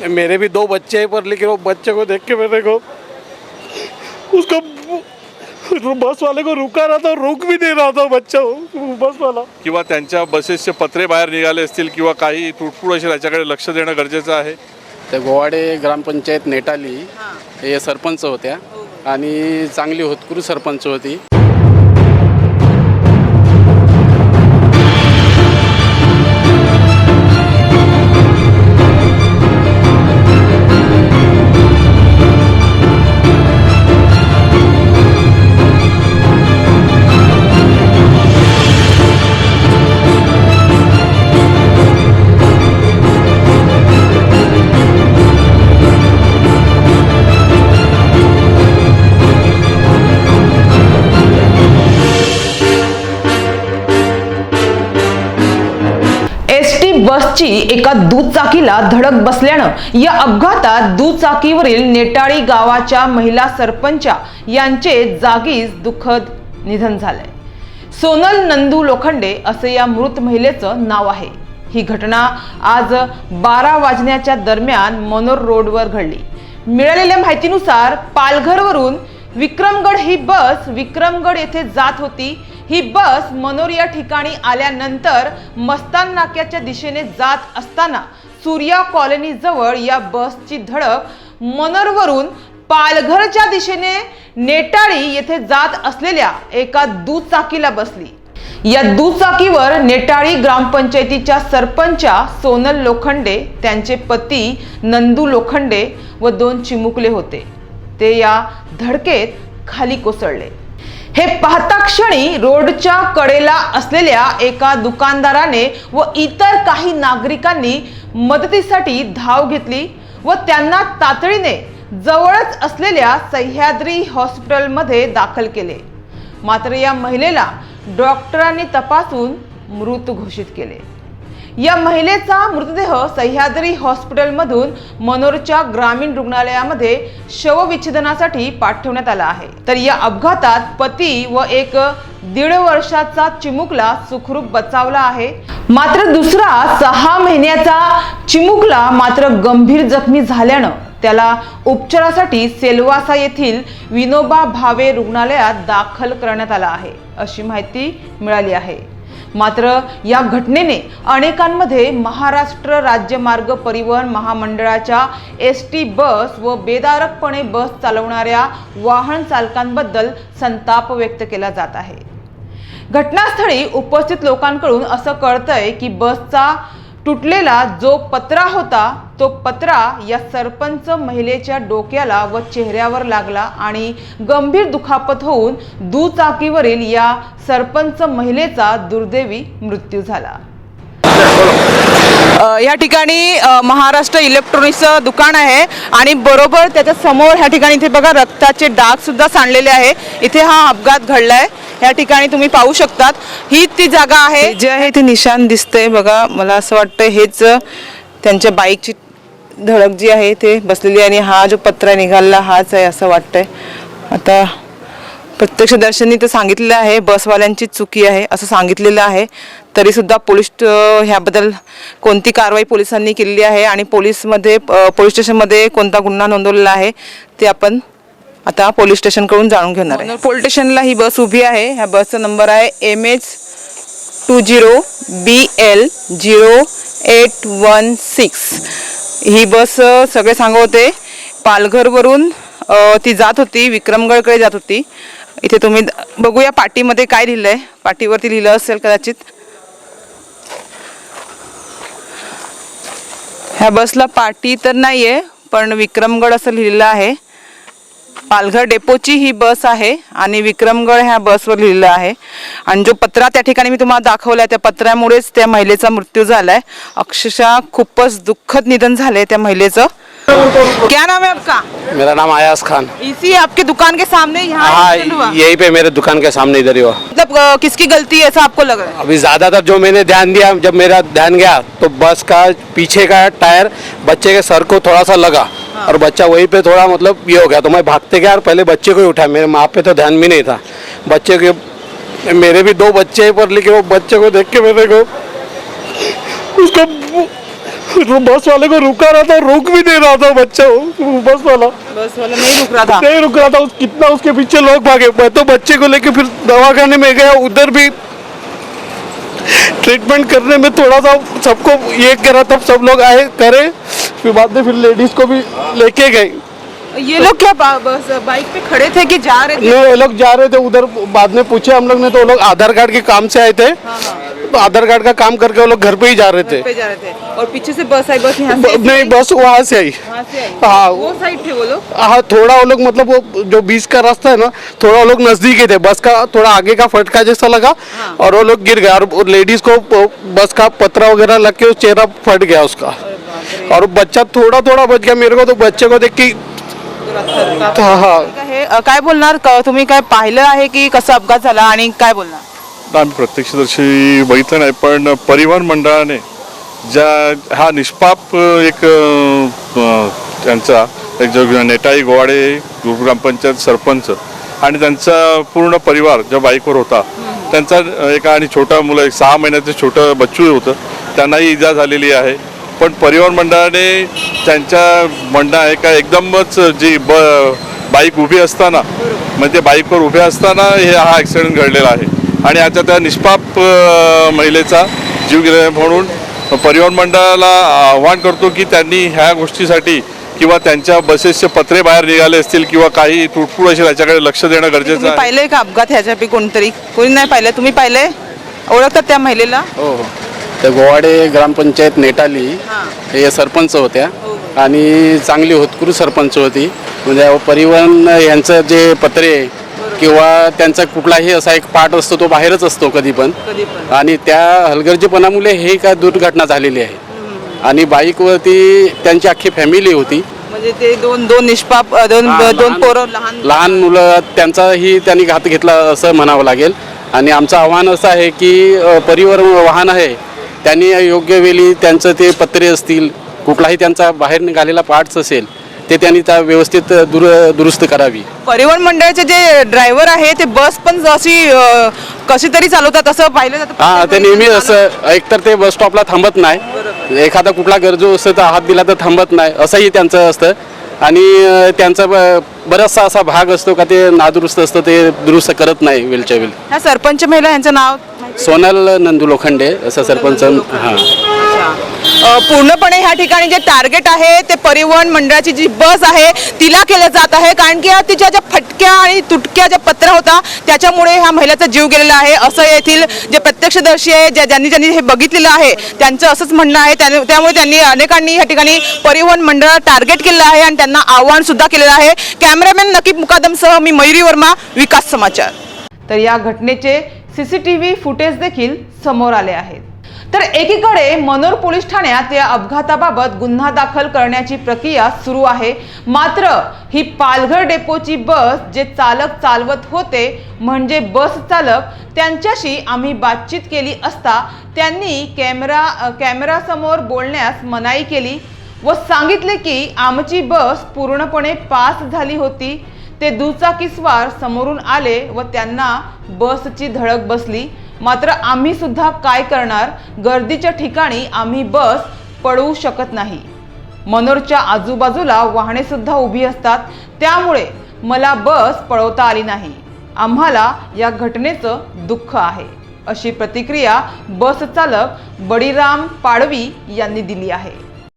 मेरे भी 2 बच्चे हैं, पर लेकिन वो बच्चे को देख के मेरे को उसको बस वाले को रुका रहा था, रुक भी नहीं रहा था बच्चा बस वाला. किंवा त्यांच्या बसेसचे पत्रे बाहेर निघाले असतील किंवा काही तुटफुट असेल याच्याकडे लक्ष देणं गरजेचं आहे. ते गोवाडे ग्रामपंचायत नेटाली हे सरपंच होत्या आणि चांगली होतकरू सरपंच होती. बसची एका दुचाकीला धडक बसल्यानं या अपघातात दुचाकीवरील नेटाळी गावाच्या महिला सरपंच यांचे जागीच दुःखद निधन झालंय. सोनल नंदू लोखंडे असे या मृत महिलेचं नाव आहे. ही घटना आज 12 वाजण्याच्या दरम्यान मनोर रोडवर घडली. मिळालेल्या माहितीनुसार पालघरवरून विक्रमगड ही बस विक्रमगड येथे जात होती. ही बस मनोर या ठिकाणी आल्यानंतर मस्तान नाक्याच्या दिशेने जात असताना सूर्या कॉलनी जवळ या बसची धडक मनोरवरून पालघरच्या दिशेने नेटाळी येथे जात असलेल्या एका दुचाकीला बसली. या दुचाकीवर नेटाळी ग्रामपंचायतीच्या सरपंचा सोनल लोखंडे, त्यांचे पती नंदू लोखंडे व 2 चिमुकले होते. ते या धडकेत खाली कोसळले. हे पाहता क्षणी रोडच्या कडेला असलेल्या एका दुकानदाराने व इतर काही नागरिकांनी मदतीसाठी धाव घेतली व त्यांना तातडीने जवळच असलेल्या सह्याद्री हॉस्पिटलमध्ये दाखल केले. मात्र या महिलेला डॉक्टरांनी तपासून मृत घोषित केले. या महिलेचा मृतदेह सह्याद्री हॉस्पिटलमधून मनोरच्या ग्रामीण रुग्णालयामध्ये शवविच्छेदनासाठी पाठवण्यात आला आहे. तर या अपघातात पती व एक 1.5 वर्षाचा चिमुकला सुखरूप बचावला आहे. मात्र दुसरा 6 महिन्याचा चिमुकला मात्र गंभीर जखमी झाल्यानं त्याला उपचारासाठी सेलवासा येथील विनोबा भावे रुग्णालयात दाखल करण्यात आला आहे, अशी माहिती मिळाली आहे. मात्र या घटनेने अनेकांमध्ये महाराष्ट्र राज्य मार्ग परिवहन महामंडळाच्या एसटी बस व बेदारकपणे बस चालवणाऱ्या वाहन चालकांबद्दल संताप व्यक्त केला जात आहे. घटनास्थळी उपस्थित लोकांकडून असं कळतंय की बसचा तुटलेला जो पत्रा होता तो पत्रा या सरपंच महिलेच्या डोक्याला व चेहऱ्यावर लागला आणि गंभीर दुखापत होऊन दुचाकीवरील या सरपंच महिलेचा दुर्दैवी मृत्यू झाला. या ठिकाणी महाराष्ट्र इलेक्ट्रॉनिक्सचं दुकान आहे आणि बरोबर त्याच्या समोर ह्या ठिकाणी इथे बघा रक्ताचे डाग सुद्धा सांडलेले आहे. इथे हा अपघात घडलाय. या ठिकाणी तुम्ही पाहू शकतात ही ती जागा आहे जे आहे ते निशाण दिसतंय बघा. मला असं वाटतं हेच त्यांच्या बाईकची धडक जी आहे ते बसलेली आणि हा जो पत्रा निघाला हाच आहे असं वाटतंय. आता प्रत्यक्षदर्शनी तर सांगितलेलं आहे बसवाल्यांची चुकी आहे असं सांगितलेलं आहे. तरी सुद्धा पोलीस ह्याबद्दल कोणती कारवाई पोलिसांनी केलेली आहे आणि पोलीस स्टेशनमध्ये कोणता गुन्हा नोंदवलेला आहे ते आपण आता पोलीस स्टेशनकडून जाणून घेणार आहे. पोलीस स्टेशनला ही बस उभी आहे. ह्या बसचा नंबर आहे MH20BL0816. ही बस सगळे सांगवते पालघरवरून ती जात होती, विक्रमगडकडे जात होती. इथे तुम्ही बघूया पाटीमध्ये काय लिहिलंय. पाटीवरती लिहिलं असेल कदाचित. ह्या बसला पाटी तर नाहीये पण विक्रमगड असं लिहिलेलं आहे. पालघर डेपोची ही बस आहे आणि विक्रमगड ह्या बसवर लिहिलेलं आहे. आणि जो पत्रा त्या ठिकाणी मी तुम्हाला दाखवलाय त्या पत्रामुळेच त्या महिलेचा मृत्यू झालाय. अक्षरशः खूपच दुःखद निधन झालंय त्या महिलेचं. क्या नाम है आपका? मेरा नाम आयास खान. इसी आपके दुकान के सामने यहाँ एक्सीडेंट हुआ? यहीं पे मेरे दुकान के सामने इधर ही हुआ. मतलब किसकी गलती है ऐसा आपको लग रहा है? अभी ज़्यादातर जो मैंने ध्यान दिया, जब मेरा ध्यान गया तो बस का पीछे का टायर बच्चे के सर को थोड़ा सा लगा और बच्चा वहीं पे थोड़ा मतलब ये हो गया. तो मैं भागते गया और पहले बच्चे को ही उठाया. मेरे माँ पे तो ध्यान भी नहीं था. बच्चे के मेरे भी 2 बच्चे हैं, पर लेकिन वो बच्चे को देख के मेरे को उसको बस वाले को रुका रहा था, रोक भी नहीं रहा था बच्चा, बस वाला नहीं रुक रहा था। नहीं रुक रहा था। कितना उसके पीछे लोग भागे। मैं तो बच्चे को लेके फिर दवाखाने में गया, उधर भी ट्रीटमेंट करने में थोड़ा सा सबको ये करा, तब सब लोग आए करे, फिर बाद में फिर लेडीज को भी लेके गए। ये लोग क्या बस बाइक पे खड़े थे कि जा रहे थे? नहीं, ये लोग जा रहे थे उधर। बाद में पूछे हम लोग ने तो वो लोग आधार कार्ड के काम से आए थे। तो आधार कार्ड का काम करके वो लोग घर पे ही जा रहे थे। जा रहे थे और पीछे से बस आई। बस यहाँ से नहीं, बस वहाँ से आई। हाँ, वो साइड थे वो लोग। हाँ, थोड़ा वो लोग मतलब वो जो बीच का रास्ता है ना, थोड़ा वो लोग नजदीक ही थे। बस का थोड़ा आगे का फटका जैसा लगा और वो लोग गिर गए और लेडीज को बस का पतरा वगैरह लग के चेहरा फट गया उसका, और बच्चा थोड़ा थोड़ा बच गया। मेरे को तो बच्चे को देख के काय बोलणार? तुम्ही काय पाहिलं आहे की कसा अपघात झाला आणि काय बोलणार? आम्ही प्रत्यक्षदर्शी बघितलं नाही, पण परिवहन मंडळाने ज्या हा निष्पाप एक त्यांचा एक जो नेटाई गोवाडे ग्रामपंचायत सरपंच आणि त्यांचा पूर्ण परिवार ज्या बाईकवर होता, त्यांचा एका आणि छोटा मुलं, एक 6 महिन्याचं छोटं बच्चू होतं, त्यांनाही इजा झालेली आहे. पण परिवहन मंडळाने त्यांच्या म्हणणं आहे का एकदमच जी बाईक उभी असताना, म्हणजे बाईकवर उभे असताना हा ॲक्सिडेंट घडलेला आहे आणि आता त्या निष्पाप महिलेचा जीव गेला. म्हणून परिवहन मंडळाला आव्हान करतो की त्यांनी ह्या गोष्टीसाठी किंवा त्यांच्या बसेसचे पत्रे बाहेर निघाले असतील किंवा काही तुटफूट असेल याच्याकडे लक्ष देणं गरजेचं आहे. पाहिलंय का अपघात ह्याच्यापैकी कोणतरी? कोणी नाही पाहिलं? तुम्ही पाहिलंय? ओळखतात त्या महिलेला? हो, तर गोवाडे ग्रामपंचायत नेटाली हे सरपंच होत्या आणि चांगली होतकरू सरपंच होती. म्हणजे परिवहन यांचं जे पत्रे किंवा त्यांचा कुठलाही असा एक पार्ट असतो तो बाहेरच असतो कधी पण, आणि त्या हलगर्जीपणामुळे हे काय दुर्घटना झालेली आहे. आणि बाईकवरती त्यांची अख्खी फॅमिली होती. म्हणजे ते दोन निष्पाप दोन पोरं लहान मुलं, त्यांचाही त्यांनी घात घेतला असं म्हणावं लागेल. आणि आमचं आव्हान असं आहे की परिवहन वाहन आहे त्यांनी योग्य वेळी त्यांचं ते पत्रे असतील, कुठलाही त्यांचा बाहेर निघालेला पार्ट्स असेल ते त्यांनी त्या व्यवस्थित दुरुस्त करावी. परिवहन मंडळाचे जे ड्रायव्हर आहे ते बस पण अशी कशी तरी चालवतात असं पाहिलं जातं. हां, ते नेहमी असं एकतर ते बस स्टॉपला थांबत नाही, एखादा कुठला गरजू असतो तर हात दिला तर थांबत नाही, असंही त्यांचं असतं. आणि त्यांचा बराचसा असा भाग असतो का ते नादुरुस्त असतं, ते दुरुस्त करत नाही वेळच्या वेळी. ह्या सरपंच महिला यांचं नाव? सोनल नंदू लोखंडे असं सरपंच. हां, पूर्णपणे ह्या ठिकाणी जे टार्गेट आहे ते परिवहन मंडळाची जी बस आहे तिला केलं जात आहे, कारण की तिच्या ज्या फटक्या आणि तुटक्या ज्या पत्रा होता त्याच्यामुळे ह्या महिलाचा जीव गेलेला आहे असं येथील जे प्रत्यक्षदर्शी आहे, ज्यांनी हे बघितलेलं आहे त्यांचं असंच म्हणणं आहे. त्यामुळे त्यांनी अनेकांनी ह्या ठिकाणी परिवहन मंडळाला टार्गेट केलं आहे आणि त्यांना आव्हान सुद्धा केलेलं आहे. कॅमेरामॅन नकीब मुकादमसह मी मयुरी वर्मा, विकास समाचार. तर या घटनेचे CCTV फुटेज देखील समोर आले आहेत. तर एकीकडे मनोर पोलीस ठाण्यात या अपघाताबाबत गुन्हा दाखल करण्याची प्रक्रिया सुरू आहे. मात्र ही पालघर डेपोची बस जे चालक चालवत होते म्हणजे बस चालक, त्यांच्याशी आम्ही बातचीत केली असता त्यांनी कॅमेरासमोर बोलण्यास मनाई केली व सांगितले की आमची बस पूर्णपणे पास झाली होती. ते दुचाकीस्वार समोरून आले व त्यांना बसची धडक बसली. मात्र आम्ही सुद्धा काय करणार, गर्दीच्या ठिकाणी आम्ही बस पळवू शकत नाही. मनोरच्या आजूबाजूला वाहने सुद्धा उभी असतात, त्यामुळे मला बस पळवता आली नाही. आम्हाला या घटनेचं दुःख आहे, अशी प्रतिक्रिया बस चालक बळीराम पाडवी यांनी दिली आहे.